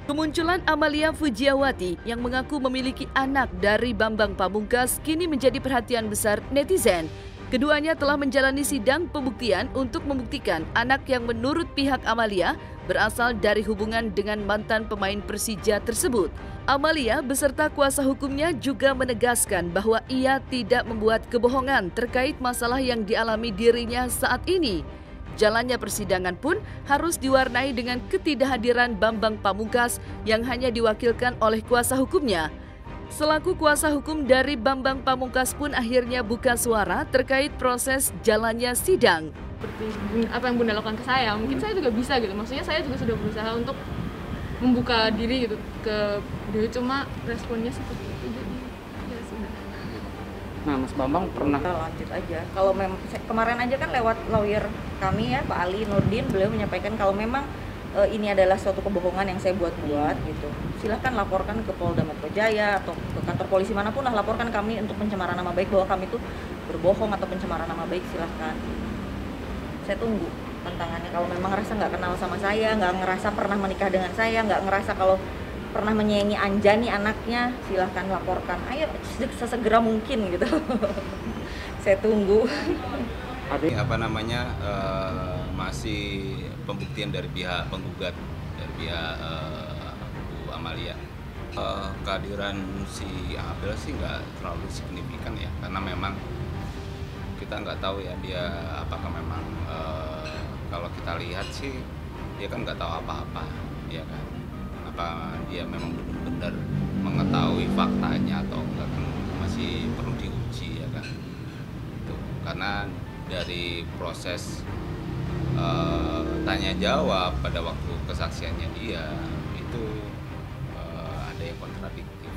Kemunculan Amalia Fujiawati yang mengaku memiliki anak dari Bambang Pamungkas kini menjadi perhatian besar netizen. Keduanya telah menjalani sidang pembuktian untuk membuktikan anak yang menurut pihak Amalia berasal dari hubungan dengan mantan pemain Persija tersebut. Amalia beserta kuasa hukumnya juga menegaskan bahwa ia tidak membuat kebohongan terkait masalah yang dialami dirinya saat ini. Jalannya persidangan pun harus diwarnai dengan ketidakhadiran Bambang Pamungkas yang hanya diwakilkan oleh kuasa hukumnya. Selaku kuasa hukum dari Bambang Pamungkas pun akhirnya buka suara terkait proses jalannya sidang. Seperti apa yang Bunda lakukan ke saya, mungkin saya juga bisa gitu. Maksudnya saya juga sudah berusaha untuk membuka diri gitu ke dia, cuma responnya seperti itu. Jadi ya sudah. Nah, Mas Bambang pernah lanjut aja. Kalau memang kemarin aja kan lewat lawyer kami ya, Pak Ali Nurdin, beliau menyampaikan kalau memang ini adalah suatu kebohongan yang saya buat-buat gitu. Silahkan laporkan ke Polda Metro Jaya atau ke kantor polisi manapun lah, laporkan kami untuk pencemaran nama baik bahwa kami itu berbohong atau pencemaran nama baik, silahkan. Saya tunggu tantangannya. Kalau memang ngerasa nggak kenal sama saya, nggak ngerasa pernah menikah dengan saya, nggak ngerasa kalau pernah menyayangi Anjani anaknya, silahkan laporkan. Ayo sesegera mungkin gitu. Saya tunggu. Masih pembuktian dari pihak penggugat, dari pihak Bu Amalia. Kehadiran si Abel sih nggak terlalu signifikan ya, karena memang kita nggak tahu ya dia apakah memang kalau kita lihat sih dia kan nggak tahu apa-apa, ya kan? Apa dia memang benar-benar mengetahui faktanya atau enggak, kan masih perlu diuji, ya kan? Itu karena dari proses tanya jawab pada waktu kesaksiannya dia itu ada yang kontradiktif,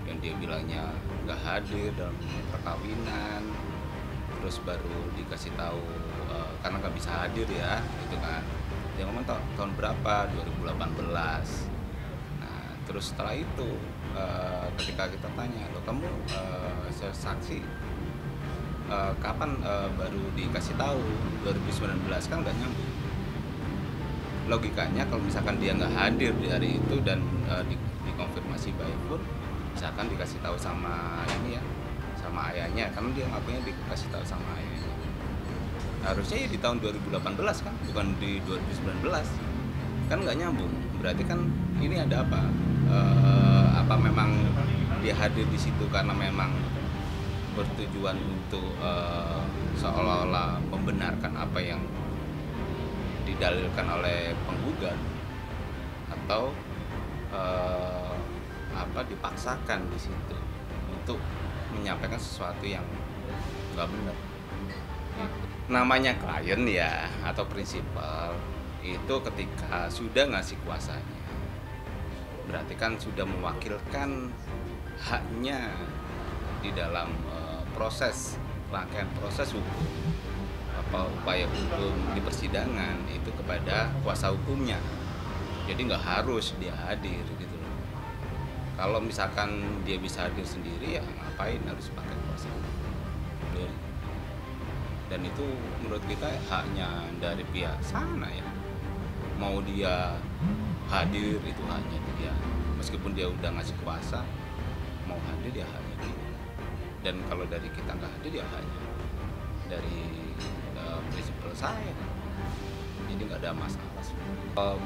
yang dia bilangnya nggak hadir dalam perkawinan, terus baru dikasih tahu karena nggak bisa hadir ya, gitu kan. Dia ngomong tahun berapa, 2018. Nah terus setelah itu ketika kita tanya, loh kamu saksi kapan baru dikasih tahu, 2019, kan nggak nyambung. Logikanya kalau misalkan dia nggak hadir di hari itu dan dikonfirmasi baik pun, misalkan dikasih tahu sama ini ya, sama ayahnya, karena dia ngakunya dikasih tahu sama ayahnya. Harusnya ya di tahun 2018 kan, bukan di 2019. Kan nggak nyambung. Berarti kan ini ada apa? Apa memang dia hadir di situ karena memang bertujuan untuk seolah-olah membenarkan apa yang didalilkan oleh penggugat, atau dipaksakan di situ untuk menyampaikan sesuatu yang nggak benar. Namanya klien ya, atau prinsipal itu ketika sudah ngasih kuasanya, berarti kan sudah mewakilkan haknya di dalam rangkaian proses hukum, upaya hukum di persidangan itu kepada kuasa hukumnya. Jadi nggak harus dia hadir gitu loh. Kalau misalkan dia bisa hadir sendiri, ya ngapain harus pakai kuasa hukum? Dan itu menurut kita haknya dari pihak sana ya. Mau dia hadir itu haknya dia. Meskipun dia udah ngasih kuasa, mau hadir ya haknya dia. Dan kalau dari kita nggak hadir ya hanya dari prinsipal saya, jadi nggak ada masalah.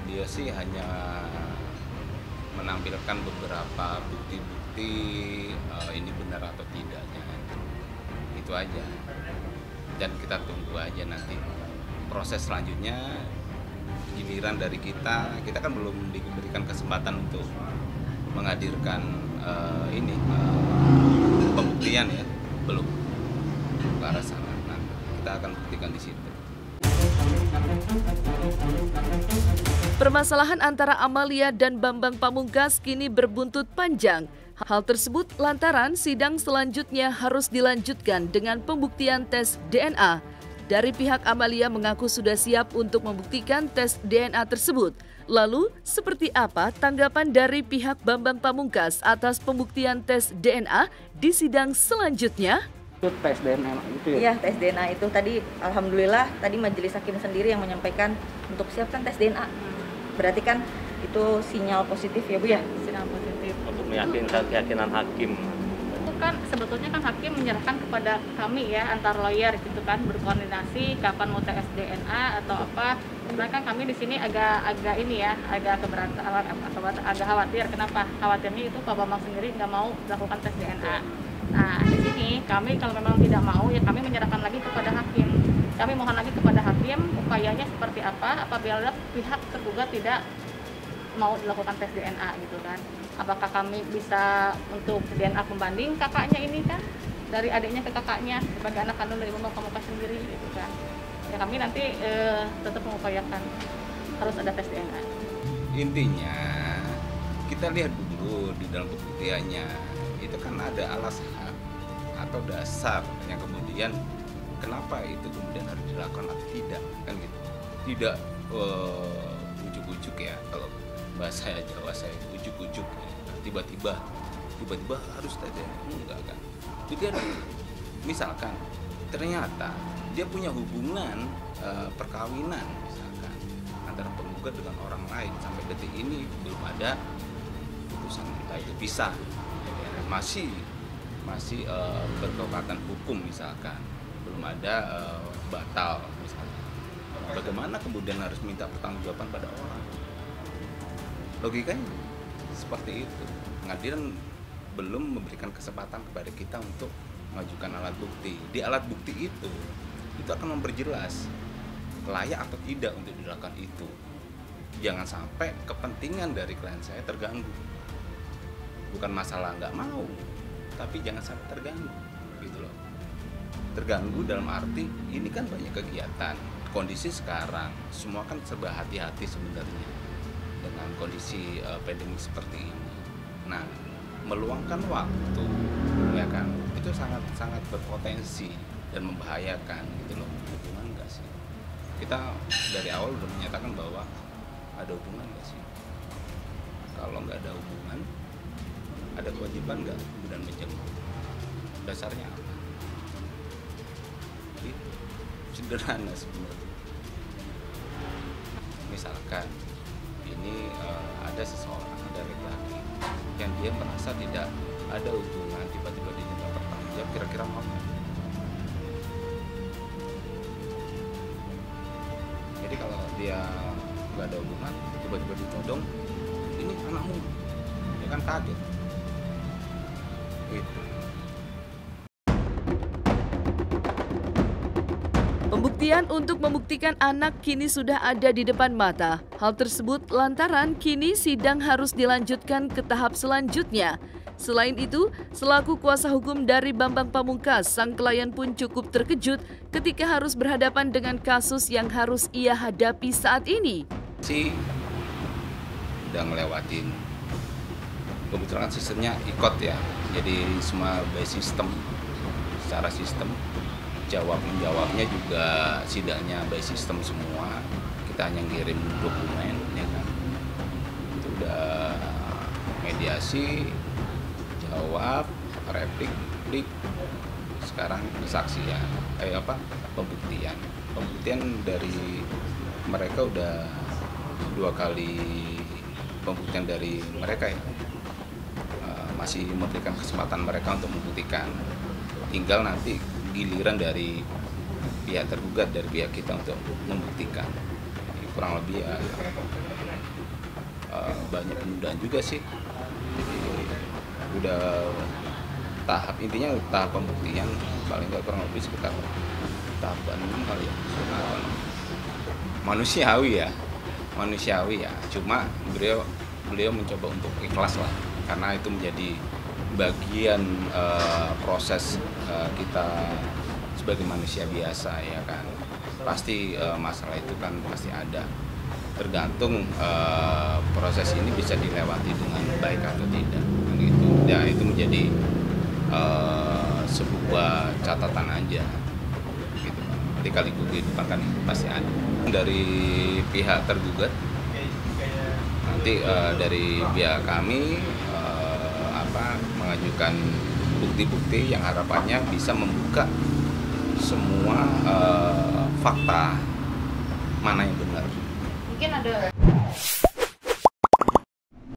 Dia sih hanya menampilkan beberapa bukti-bukti ini benar atau tidaknya, itu aja. Dan kita tunggu aja nanti proses selanjutnya, giliran dari kita kan belum diberikan kesempatan untuk menghadirkan pembuktian ya, belum ke arah sana. Nah, kita akan buktikan di situ. Permasalahan antara Amalia dan Bambang Pamungkas kini berbuntut panjang. Hal tersebut lantaran sidang selanjutnya harus dilanjutkan dengan pembuktian tes DNA. Dari pihak Amalia mengaku sudah siap untuk membuktikan tes DNA tersebut. Lalu, seperti apa tanggapan dari pihak Bambang Pamungkas atas pembuktian tes DNA di sidang selanjutnya? Itu tes DNA gitu ya? Iya, tes DNA itu tadi alhamdulillah tadi majelis hakim sendiri yang menyampaikan untuk siapkan tes DNA. Berarti kan itu sinyal positif ya Bu ya? Sinyal positif. Untuk meyakinkan keyakinan hakim. Itu kan sebetulnya kan hakim menyerahkan kepada kami ya, antar lawyer gitu kan, berkoordinasi kapan mau tes DNA atau apa. Sebenarnya kan kami di sini agak ini ya, agak keberatan atau agak khawatir. Kenapa? Khawatirnya itu Pak Bambang sendiri nggak mau melakukan tes DNA. Nah, di sini kami kalau memang tidak mau ya kami menyerahkan lagi kepada hakim. Kami mohon lagi kepada hakim upayanya seperti apa apabila pihak tergugat tidak mau dilakukan tes DNA gitu kan. Apakah kami bisa untuk DNA pembanding kakaknya ini kan, dari adiknya ke kakaknya sebagai anak kandung dari Bambang Pamungkas sendiri gitu kan. Ya kami nanti tetap mengupayakan harus ada tes DNA. Intinya kita lihat dulu di dalam pembuktiannya itu kan ada alasan atau dasar yang kemudian kenapa itu kemudian harus dilakukan atau tidak kan gitu. Tidak ujuk-ujuk ya, kalau bahasa Jawa saya ujuk-ujuk ya. tiba-tiba harus tes DNA, enggak kan. Jadi misalkan ternyata dia punya hubungan perkawinan misalkan antara penggugat dengan orang lain, sampai detik ini belum ada putusan entah itu pisah ya, masih berkekuatan hukum misalkan, belum ada batal misalkan. Bagaimana kemudian harus minta pertanggungjawaban pada orang? Logikanya seperti itu. Pengadilan belum memberikan kesempatan kepada kita untuk mengajukan alat bukti. Di alat bukti itu akan memperjelas layak atau tidak untuk dilakukan itu. Jangan sampai kepentingan dari klien saya terganggu. Bukan masalah nggak mau, tapi jangan sampai terganggu, gitu loh. Terganggu dalam arti ini kan banyak kegiatan. Kondisi sekarang semua kan serba hati-hati sebenarnya dengan kondisi pandemi seperti ini. Nah, meluangkan waktu ya kan itu sangat berpotensi dan membahayakan gitu loh. Hubungan enggak sih? Kita dari awal udah menyatakan bahwa ada hubungan enggak sih? Kalau nggak ada hubungan, ada kewajiban nggak kemudian menjenguk? Dasarnya apa? Itu sederhana sebenarnya. Misalkan ini ada seseorang, ada laki-laki yang dia merasa tidak ada hubungan, tiba-tiba diminta pertanggungjawab, kira-kira mau nggak? Jadi kalau dia nggak ada hubungan, tiba-tiba ditodong, ini anakmu, dia kan kaget. Gitu. Pembuktian untuk membuktikan anak kini sudah ada di depan mata. Hal tersebut lantaran kini sidang harus dilanjutkan ke tahap selanjutnya. Selain itu, selaku kuasa hukum dari Bambang Pamungkas, sang klien pun cukup terkejut ketika harus berhadapan dengan kasus yang harus ia hadapi saat ini. Udah ngelewatin, kebetulan sistemnya ikut ya, jadi semua by sistem, secara sistem. Menjawabnya juga sidangnya by system semua. Kita hanya ngirim dokumen ya kan, itu udah mediasi, jawab, replik, sekarang kesaksian pembuktian dari mereka udah 2 kali pembuktian dari mereka ya. Masih memberikan kesempatan mereka untuk membuktikan, tinggal nanti giliran dari pihak tergugat, dari pihak kita untuk membuktikan. Kurang lebih ya, banyak penundaan juga sih. Jadi udah intinya tahap pembuktian paling nggak kurang lebih sekitar tahap 6 kali ya. Manusiawi ya. Cuma beliau mencoba untuk ikhlas lah, karena itu menjadi bagian proses kita sebagai manusia biasa ya kan. Pasti masalah itu kan pasti ada, tergantung proses ini bisa dilewati dengan baik atau tidak kan gitu ya. Itu menjadi sebuah catatan aja gitu. Nanti kali kehidupan kan pasti ada dari pihak tergugat, nanti dari pihak kami mengajukan bukti-bukti yang harapannya bisa membuka semua fakta mana yang benar. Mungkin ada